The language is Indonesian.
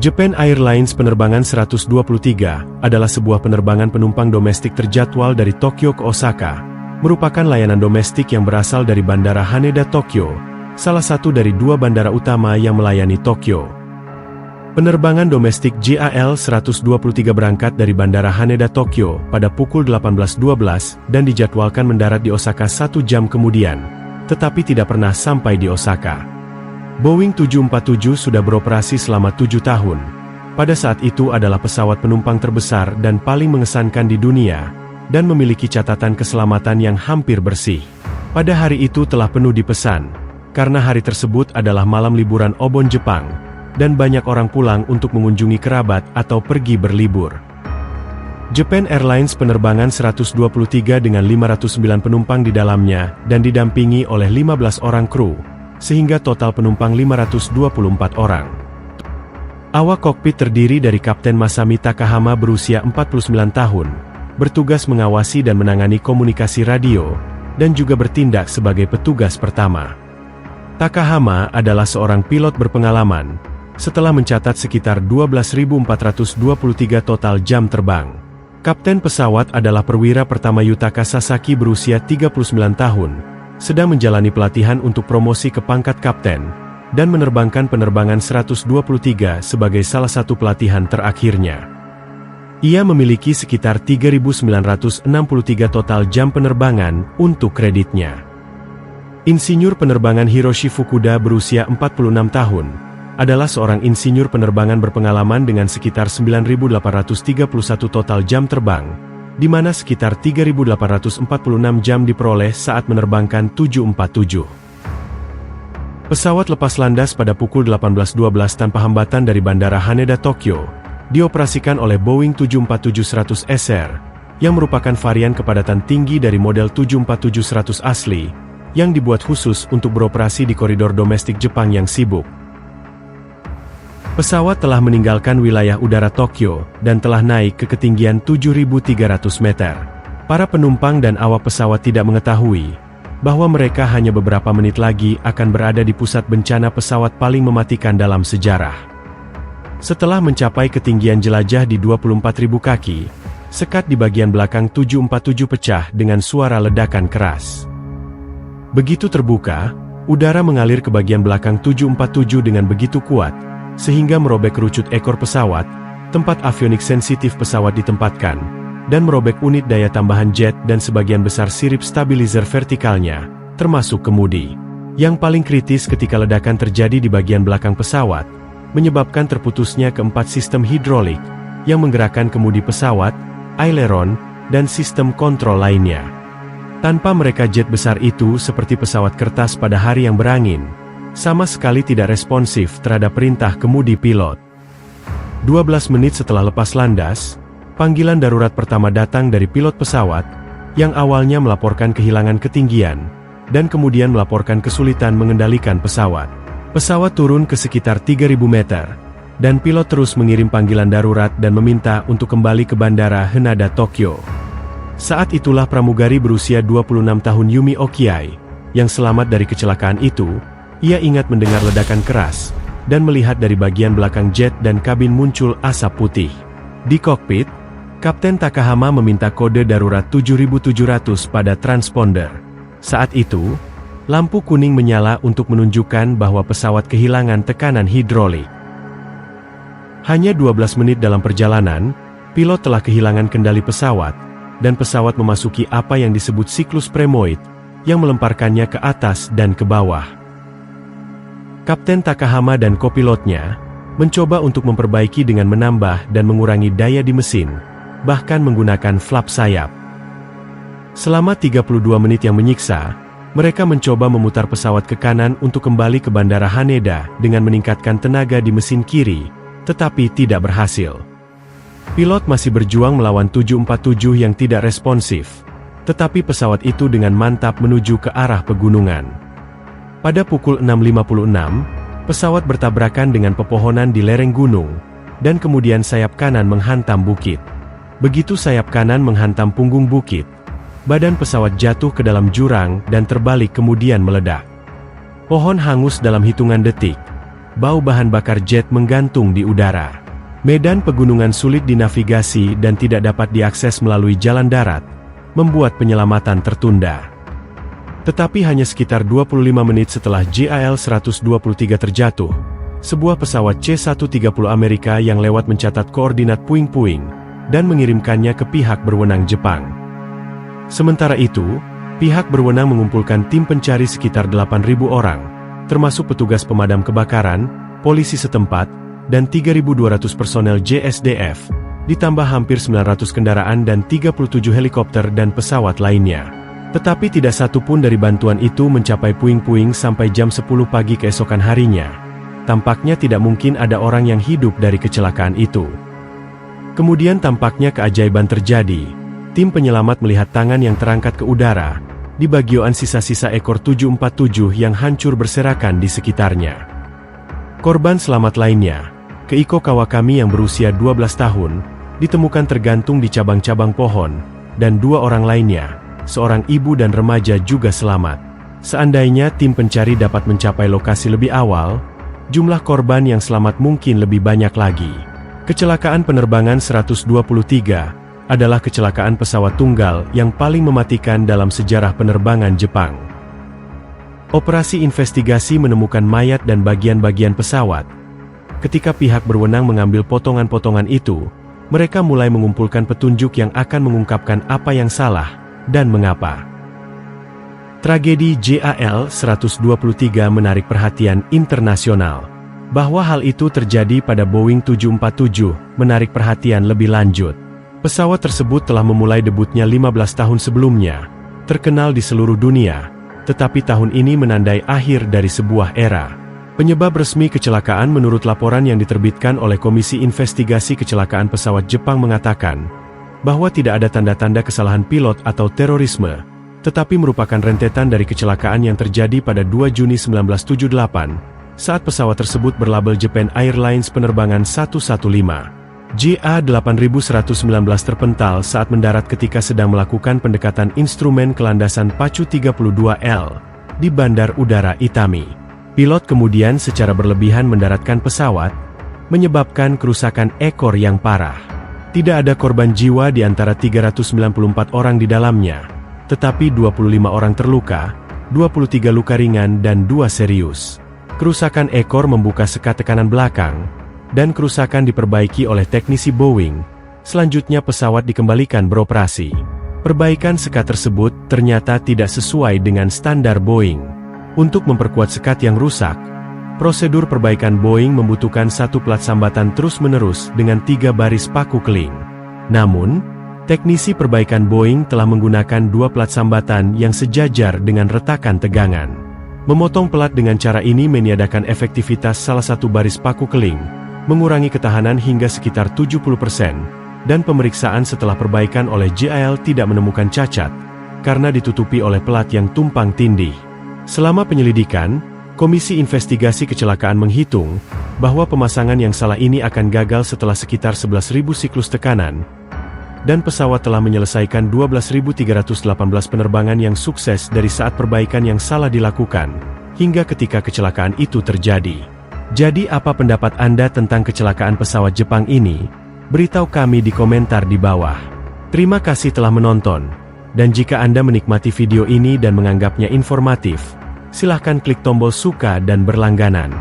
Japan Airlines penerbangan 123 adalah sebuah penerbangan penumpang domestik terjadwal dari Tokyo ke Osaka, merupakan layanan domestik yang berasal dari Bandara Haneda Tokyo, salah satu dari dua bandara utama yang melayani Tokyo. Penerbangan domestik JAL 123 berangkat dari Bandara Haneda Tokyo pada pukul 18.12 dan dijadwalkan mendarat di Osaka 1 jam kemudian, tetapi tidak pernah sampai di Osaka. Boeing 747 sudah beroperasi selama 7 tahun. Pada saat itu adalah pesawat penumpang terbesar dan paling mengesankan di dunia, dan memiliki catatan keselamatan yang hampir bersih. Pada hari itu telah penuh dipesan, karena hari tersebut adalah malam liburan Obon Jepang, dan banyak orang pulang untuk mengunjungi kerabat atau pergi berlibur. Japan Airlines penerbangan 123 dengan 509 penumpang di dalamnya dan didampingi oleh 15 orang kru, sehingga total penumpang 524 orang. Awak kokpit terdiri dari Kapten Masami Takahama berusia 49 tahun, bertugas mengawasi dan menangani komunikasi radio, dan juga bertindak sebagai petugas pertama. Takahama adalah seorang pilot berpengalaman, setelah mencatat sekitar 12.423 total jam terbang. Kapten pesawat adalah perwira pertama Yutaka Sasaki berusia 39 tahun, sedang menjalani pelatihan untuk promosi ke pangkat kapten, dan menerbangkan penerbangan 123 sebagai salah satu pelatihan terakhirnya. Ia memiliki sekitar 3.963 total jam penerbangan untuk kreditnya. Insinyur penerbangan Hiroshi Fukuda berusia 46 tahun, adalah seorang insinyur penerbangan berpengalaman dengan sekitar 9.831 total jam terbang, di mana sekitar 3.846 jam diperoleh saat menerbangkan 747. Pesawat lepas landas pada pukul 18.12 tanpa hambatan dari Bandara Haneda Tokyo, dioperasikan oleh Boeing 747-100 SR, yang merupakan varian kepadatan tinggi dari model 747-100 asli, yang dibuat khusus untuk beroperasi di koridor domestik Jepang yang sibuk. Pesawat telah meninggalkan wilayah udara Tokyo dan telah naik ke ketinggian 7.300 meter. Para penumpang dan awak pesawat tidak mengetahui bahwa mereka hanya beberapa menit lagi akan berada di pusat bencana pesawat paling mematikan dalam sejarah. Setelah mencapai ketinggian jelajah di 24.000 kaki, sekat di bagian belakang 747 pecah dengan suara ledakan keras. Begitu terbuka, udara mengalir ke bagian belakang 747 dengan begitu kuat, sehingga merobek kerucut ekor pesawat, tempat avionik sensitif pesawat ditempatkan, dan merobek unit daya tambahan jet dan sebagian besar sirip stabilizer vertikalnya, termasuk kemudi. Yang paling kritis ketika ledakan terjadi di bagian belakang pesawat, menyebabkan terputusnya keempat sistem hidrolik, yang menggerakkan kemudi pesawat, aileron, dan sistem kontrol lainnya. Tanpa mereka jet besar itu seperti pesawat kertas pada hari yang berangin, sama sekali tidak responsif terhadap perintah kemudi pilot. 12 menit setelah lepas landas, panggilan darurat pertama datang dari pilot pesawat, yang awalnya melaporkan kehilangan ketinggian, dan kemudian melaporkan kesulitan mengendalikan pesawat. Pesawat turun ke sekitar 3.000 meter, dan pilot terus mengirim panggilan darurat dan meminta untuk kembali ke Bandara Haneda Tokyo. Saat itulah pramugari berusia 26 tahun Yumi Okiai, yang selamat dari kecelakaan itu. Ia ingat mendengar ledakan keras, dan melihat dari bagian belakang jet dan kabin muncul asap putih. Di kokpit, Kapten Takahama meminta kode darurat 7700 pada transponder. Saat itu, lampu kuning menyala untuk menunjukkan bahwa pesawat kehilangan tekanan hidrolik. Hanya 12 menit dalam perjalanan, pilot telah kehilangan kendali pesawat, dan pesawat memasuki apa yang disebut siklus premoid, yang melemparkannya ke atas dan ke bawah. Kapten Takahama dan kopilotnya mencoba untuk memperbaiki dengan menambah dan mengurangi daya di mesin, bahkan menggunakan flap sayap. Selama 32 menit yang menyiksa, mereka mencoba memutar pesawat ke kanan untuk kembali ke Bandara Haneda dengan meningkatkan tenaga di mesin kiri, tetapi tidak berhasil. Pilot masih berjuang melawan 747 yang tidak responsif, tetapi pesawat itu dengan mantap menuju ke arah pegunungan. Pada pukul 6.56, pesawat bertabrakan dengan pepohonan di lereng gunung, dan kemudian sayap kanan menghantam bukit. Begitu sayap kanan menghantam punggung bukit, badan pesawat jatuh ke dalam jurang dan terbalik kemudian meledak. Pohon hangus dalam hitungan detik, bau bahan bakar jet menggantung di udara. Medan pegunungan sulit dinavigasi dan tidak dapat diakses melalui jalan darat, membuat penyelamatan tertunda. Tetapi hanya sekitar 25 menit setelah JAL-123 terjatuh, sebuah pesawat C-130 Amerika yang lewat mencatat koordinat puing-puing dan mengirimkannya ke pihak berwenang Jepang. Sementara itu, pihak berwenang mengumpulkan tim pencari sekitar 8.000 orang, termasuk petugas pemadam kebakaran, polisi setempat, dan 3.200 personel JSDF, ditambah hampir 900 kendaraan dan 37 helikopter dan pesawat lainnya. Tetapi tidak satu pun dari bantuan itu mencapai puing-puing sampai jam 10 pagi keesokan harinya. Tampaknya tidak mungkin ada orang yang hidup dari kecelakaan itu. Kemudian tampaknya keajaiban terjadi. Tim penyelamat melihat tangan yang terangkat ke udara, di bagian sisa-sisa ekor 747 yang hancur berserakan di sekitarnya. Korban selamat lainnya, Keiko Kawakami yang berusia 12 tahun, ditemukan tergantung di cabang-cabang pohon, dan 2 orang lainnya, seorang ibu dan remaja juga selamat. Seandainya tim pencari dapat mencapai lokasi lebih awal, jumlah korban yang selamat mungkin lebih banyak lagi. Kecelakaan penerbangan 123 adalah kecelakaan pesawat tunggal yang paling mematikan dalam sejarah penerbangan Jepang. Operasi investigasi menemukan mayat dan bagian-bagian pesawat. Ketika pihak berwenang mengambil potongan-potongan itu, mereka mulai mengumpulkan petunjuk yang akan mengungkapkan apa yang salah dan mengapa. Tragedi JAL-123 menarik perhatian internasional. Bahwa hal itu terjadi pada Boeing 747 menarik perhatian lebih lanjut. Pesawat tersebut telah memulai debutnya 15 tahun sebelumnya, terkenal di seluruh dunia, tetapi tahun ini menandai akhir dari sebuah era. Penyebab resmi kecelakaan menurut laporan yang diterbitkan oleh Komisi Investigasi Kecelakaan Pesawat Jepang mengatakan, bahwa tidak ada tanda-tanda kesalahan pilot atau terorisme, tetapi merupakan rentetan dari kecelakaan yang terjadi pada 2 Juni 1978, saat pesawat tersebut berlabel Japan Airlines penerbangan 115. JA8119 terpental saat mendarat ketika sedang melakukan pendekatan instrumen ke landasan pacu 32L di Bandar Udara Itami. Pilot kemudian secara berlebihan mendaratkan pesawat, menyebabkan kerusakan ekor yang parah. Tidak ada korban jiwa di antara 394 orang di dalamnya, tetapi 25 orang terluka, 23 luka ringan dan 2 serius. Kerusakan ekor membuka sekat tekanan belakang, dan kerusakan diperbaiki oleh teknisi Boeing. Selanjutnya pesawat dikembalikan beroperasi. Perbaikan sekat tersebut ternyata tidak sesuai dengan standar Boeing. Untuk memperkuat sekat yang rusak, prosedur perbaikan Boeing membutuhkan satu plat sambatan terus-menerus dengan 3 baris paku keling. Namun, teknisi perbaikan Boeing telah menggunakan 2 plat sambatan yang sejajar dengan retakan tegangan. Memotong pelat dengan cara ini meniadakan efektivitas salah satu baris paku keling, mengurangi ketahanan hingga sekitar 70%, dan pemeriksaan setelah perbaikan oleh JAL tidak menemukan cacat, karena ditutupi oleh pelat yang tumpang tindih. Selama penyelidikan, Komisi Investigasi Kecelakaan menghitung, bahwa pemasangan yang salah ini akan gagal setelah sekitar 11.000 siklus tekanan, dan pesawat telah menyelesaikan 12.318 penerbangan yang sukses dari saat perbaikan yang salah dilakukan, hingga ketika kecelakaan itu terjadi. Jadi apa pendapat Anda tentang kecelakaan pesawat Jepang ini? Beritahu kami di komentar di bawah. Terima kasih telah menonton. Dan jika Anda menikmati video ini dan menganggapnya informatif, silahkan klik tombol suka dan berlangganan.